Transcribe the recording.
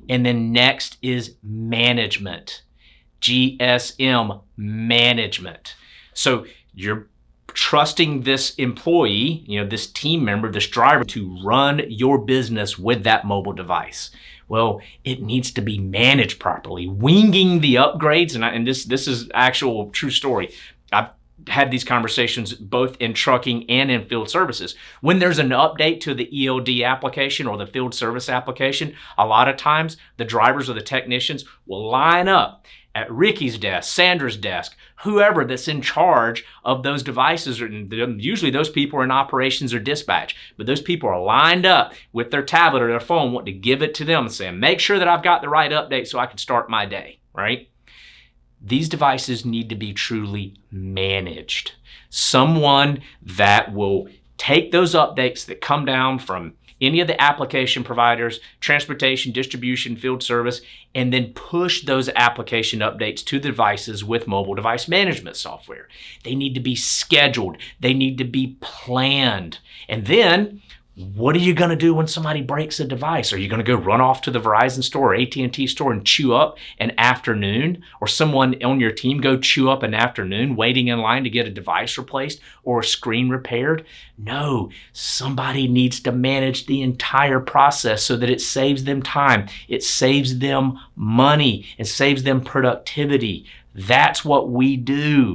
And then next is management. GSM, management. So you're trusting this employee, this team member, this driver to run your business with that mobile device. Well, it needs to be managed properly. Winging the upgrades, and this is actual true story. I've had these conversations both in trucking and in field services. When there's an update to the ELD application or the field service application, a lot of times the drivers or the technicians will line up at Ricky's desk, Sandra's desk, whoever that's in charge of those devices. Usually those people are in operations or dispatch, but those people are lined up with their tablet or their phone, wanting to give it to them and saying, make sure that I've got the right update so I can start my day, right? These devices need to be truly managed. Someone that will take those updates that come down from any of the application providers, transportation, distribution, field service, and then push those application updates to the devices with mobile device management software. They need to be scheduled. They need to be planned. And then, what are you going to do when somebody breaks a device? Are you going to go run off to the Verizon store or AT&T store and chew up an afternoon? Or someone on your team go chew up an afternoon waiting in line to get a device replaced or a screen repaired? No, somebody needs to manage the entire process so that it saves them time, it saves them money, it saves them productivity. That's what we do.